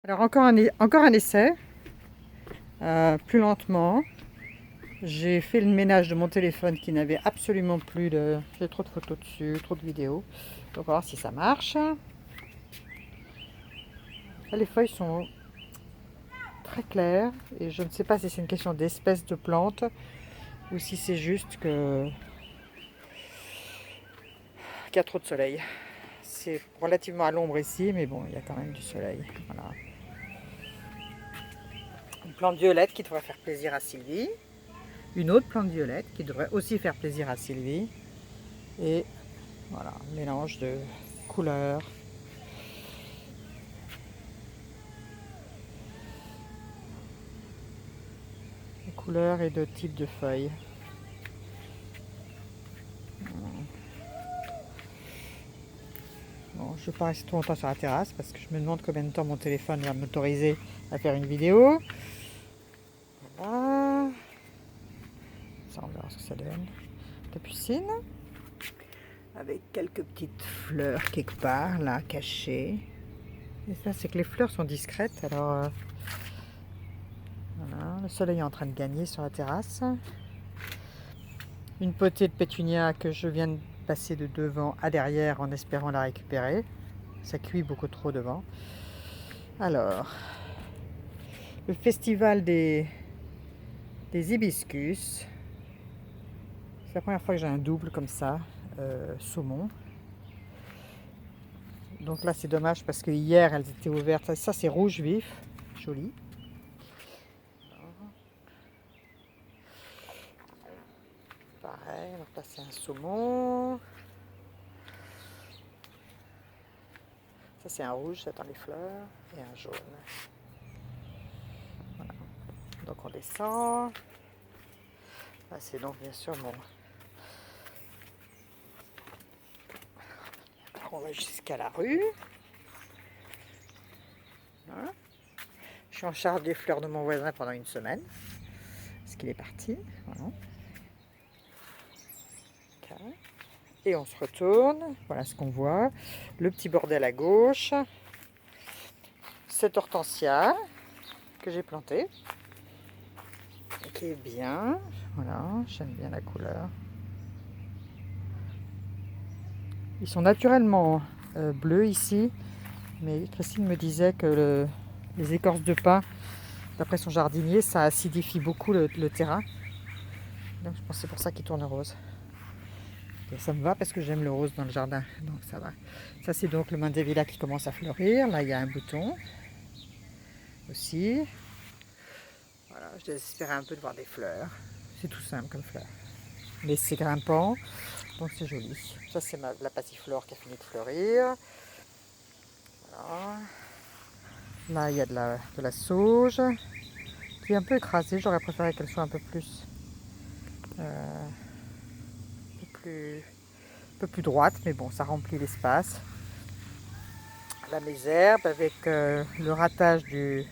Alors encore un essai, plus lentement. J'ai fait le ménage de mon téléphone qui n'avait absolument plus de... J'ai trop de photos dessus, trop de vidéos. Donc on va voir si ça marche. Là, les feuilles sont très claires et je ne sais pas si c'est une question d'espèce de plante ou si c'est juste qu'il y a trop de soleil. C'est relativement à l'ombre ici, mais bon, il y a quand même du soleil. Voilà. Une plante violette qui devrait faire plaisir à Sylvie. Une autre plante violette qui devrait aussi faire plaisir à Sylvie. Et voilà, mélange de couleurs. De couleurs et de types de feuilles. Bon, je ne vais pas rester trop longtemps sur la terrasse parce que je me demande combien de temps mon téléphone va m'autoriser à faire une vidéo. Voilà. Ça, on verra ce que ça donne. Capucine. Avec quelques petites fleurs quelque part, là, cachées. Et ça, c'est que les fleurs sont discrètes. Alors, voilà, le soleil est en train de gagner sur la terrasse. Une potée de pétunia que je viens de passer de devant à derrière en espérant la récupérer. Ça cuit beaucoup trop devant. Alors, le festival des hibiscus. C'est la première fois que j'ai un double comme ça, saumon. Donc là c'est dommage parce que hier elles étaient ouvertes. Ça c'est rouge vif, joli. Pareil, donc là c'est un saumon. Ça c'est un rouge, j'attends les fleurs. Et un jaune. Voilà. Donc on descend. Là c'est donc bien sûr mon... On va jusqu'à la rue. Voilà. Je suis en charge des fleurs de mon voisin pendant une semaine. Parce qu'il est parti. Voilà. Okay. Et on se retourne. Voilà ce qu'on voit. Le petit bordel à gauche. Cette hortensia que j'ai plantée. Qui est bien. Voilà, j'aime bien la couleur. Ils sont naturellement bleus ici. Mais Christine me disait que les écorces de pin, d'après son jardinier, ça acidifie beaucoup le terrain. Donc je pense que c'est pour ça qu'il tourne rose. Et ça me va parce que j'aime le rose dans le jardin. Donc ça va. Ça c'est donc le mandevilla qui commence à fleurir. Là il y a un bouton aussi. Voilà, je désespérais un peu de voir des fleurs. C'est tout simple comme fleurs. Mais c'est grimpant, donc c'est joli. Ça c'est la passiflore qui a fini de fleurir. Voilà. Là il y a de la sauge qui est un peu écrasée. J'aurais préféré qu'elle soit un peu plus droite, mais bon, ça remplit l'espace. La mésherbe avec le ratage du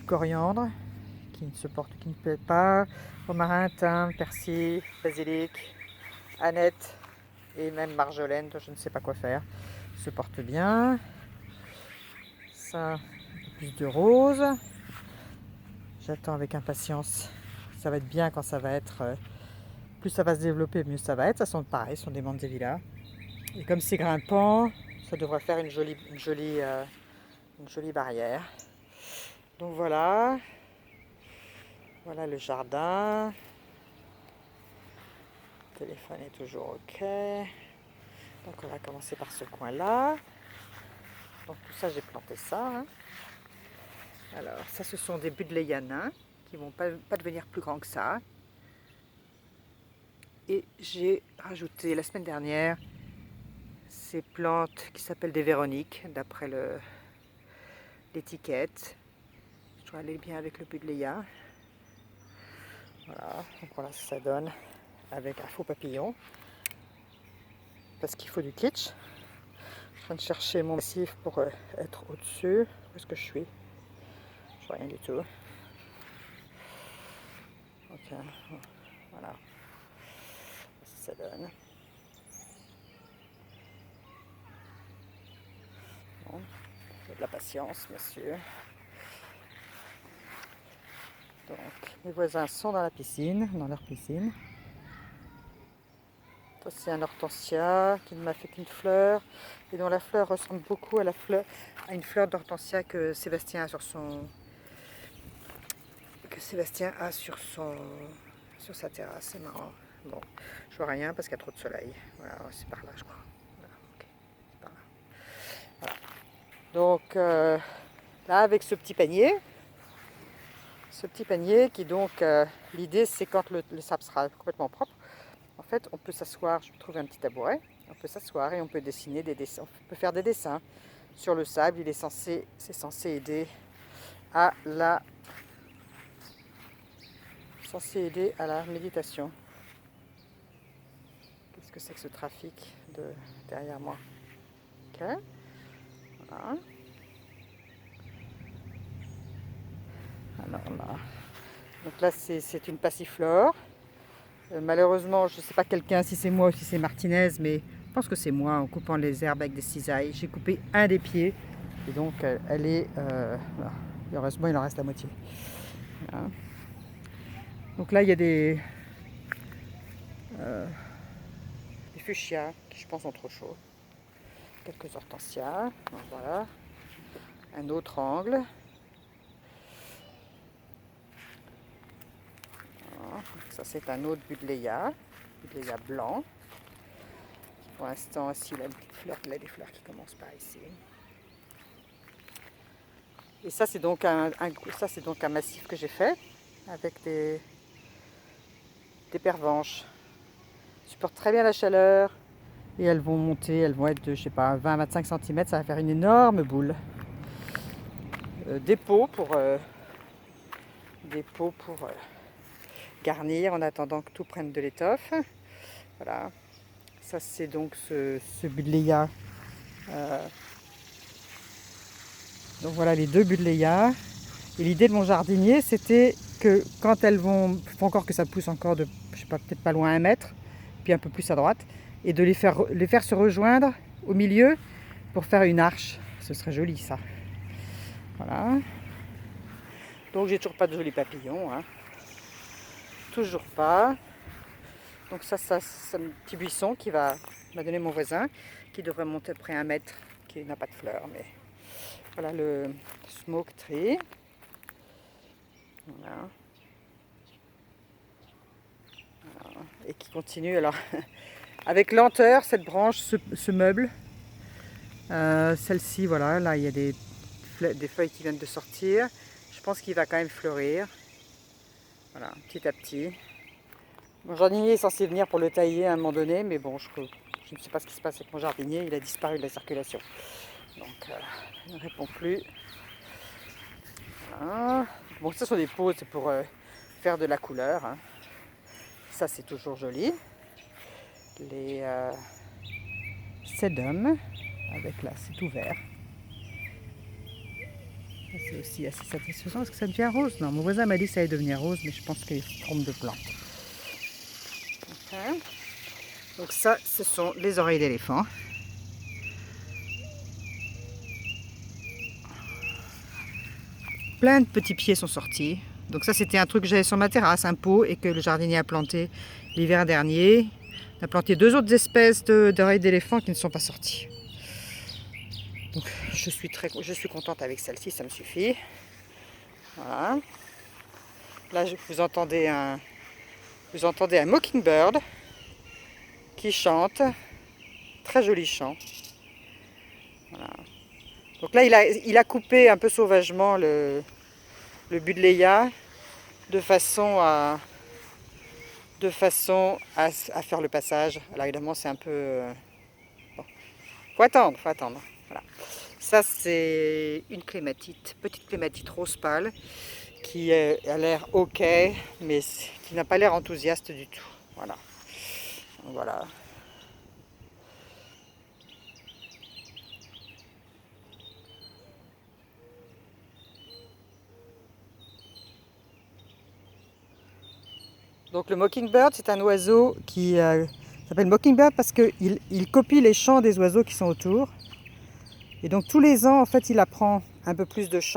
coriandre qui ne plaît pas. Romarin, thym, persil, basilic, aneth et même marjolaine, dont je ne sais pas quoi faire. Se porte bien. Ça, un peu plus de rose. J'attends avec impatience. Ça va être bien quand ça va être... plus ça va se développer, mieux ça va être. Ça sont pareil, ce sont des mandevilla. Et comme c'est grimpant, ça devrait faire une jolie barrière. Donc voilà. Voilà le jardin. Le téléphone est toujours OK. Donc on va commencer par ce coin-là. Donc tout ça, j'ai planté ça. Hein. Alors ça, ce sont des buddleyanins qui ne vont pas devenir plus grands que ça. Et j'ai rajouté la semaine dernière ces plantes qui s'appellent des véroniques, d'après l'étiquette. Je dois aller bien avec le buddleia. Voilà, donc voilà ce que ça donne avec un faux papillon. Parce qu'il faut du kitsch. Je suis en train de chercher mon massif pour être au-dessus. Où est-ce que je suis? Je vois rien du tout. Ok, voilà. Ça donne. Bon. De la patience, bien sûr. Donc, mes voisins sont dans la piscine, dans leur piscine. Ça, c'est un hortensia qui ne m'a fait qu'une fleur et dont la fleur ressemble beaucoup à une fleur d'hortensia que Sébastien a sur sa terrasse. C'est marrant. Bon, je vois rien parce qu'il y a trop de soleil. Voilà, c'est par là, je crois. Voilà, ok, c'est par là. Voilà. Donc là, avec ce petit panier qui donc, l'idée c'est quand le sable sera complètement propre, en fait on peut s'asseoir, je vais trouver un petit tabouret, on peut s'asseoir et on peut dessiner des dessins, on peut faire des dessins sur le sable. C'est censé aider à la méditation. Qu'est-ce que c'est que ce trafic derrière moi? Ok, voilà. Alors là, donc là c'est une passiflore. Malheureusement, je ne sais pas si c'est moi ou si c'est Martinez, mais je pense que c'est moi en coupant les herbes avec des cisailles. J'ai coupé un des pieds et donc elle est... voilà. Heureusement, il en reste la moitié. Voilà. Donc là, il y a des fuchsias qui, je pense, sont trop chauds. Quelques hortensias. Donc, voilà. Un autre angle. Voilà. Ça, c'est un autre buddleia blanc. Pour l'instant, aussi, il a des fleurs qui commencent par ici. Et ça, c'est donc un massif que j'ai fait avec des pervenches. Elles supportent très bien la chaleur et elles vont monter, elles vont être de, je sais pas, 20-25 cm, ça va faire une énorme boule. Des pots pour garnir en attendant que tout prenne de l'étoffe. Voilà. Ça, c'est donc ce buddleia. Donc voilà les deux buddleias. Et l'idée de mon jardinier, c'était que quand elles faut encore que ça pousse encore de, je sais pas, peut-être pas loin 1 mètre, puis un peu plus à droite, et de les faire se rejoindre au milieu pour faire une arche. Ce serait joli ça. Voilà. Donc j'ai toujours pas de jolis papillons. Hein. Toujours pas. Donc ça c'est un petit buisson qui m'a donné mon voisin, qui devrait monter à peu près 1 mètre, qui n'a pas de fleurs, mais voilà le smoke tree. Voilà. Voilà. Et qui continue alors avec lenteur cette branche, ce meuble. Celle-ci, voilà, là il y a des feuilles qui viennent de sortir. Je pense qu'il va quand même fleurir. Voilà, petit à petit. Mon jardinier est censé venir pour le tailler à un moment donné, mais bon, je ne sais pas ce qui se passe avec mon jardinier, il a disparu de la circulation. Donc, il ne répond plus. Voilà. Bon, ça sont des pots, c'est pour faire de la couleur. Hein. Ça, c'est toujours joli. Les sedum, avec là, c'est ouvert. C'est aussi assez satisfaisant parce que ça devient rose. Non, mon voisin m'a dit que ça allait devenir rose, mais je pense qu'il se trompe de plante. Okay. Donc ça, ce sont les oreilles d'éléphant. Plein de petits pieds sont sortis. Donc ça, c'était un truc que j'avais sur ma terrasse, un pot, et que le jardinier a planté l'hiver dernier. On a planté 2 autres espèces d'oreilles d'éléphant qui ne sont pas sorties. Donc je suis contente avec celle-ci, ça me suffit. Voilà. Là, vous entendez un mockingbird qui chante. Très joli chant. Voilà. Donc là, il a coupé un peu sauvagement le buddleia de façon à faire le passage. Alors évidemment, c'est un peu... bon. Faut attendre. Voilà. Ça, c'est une clématite, petite clématite rose pâle, qui a l'air ok, mais qui n'a pas l'air enthousiaste du tout. Voilà. Voilà. Donc le mockingbird, c'est un oiseau qui s'appelle mockingbird parce qu'il copie les chants des oiseaux qui sont autour. Et donc tous les ans, en fait, il apprend un peu plus de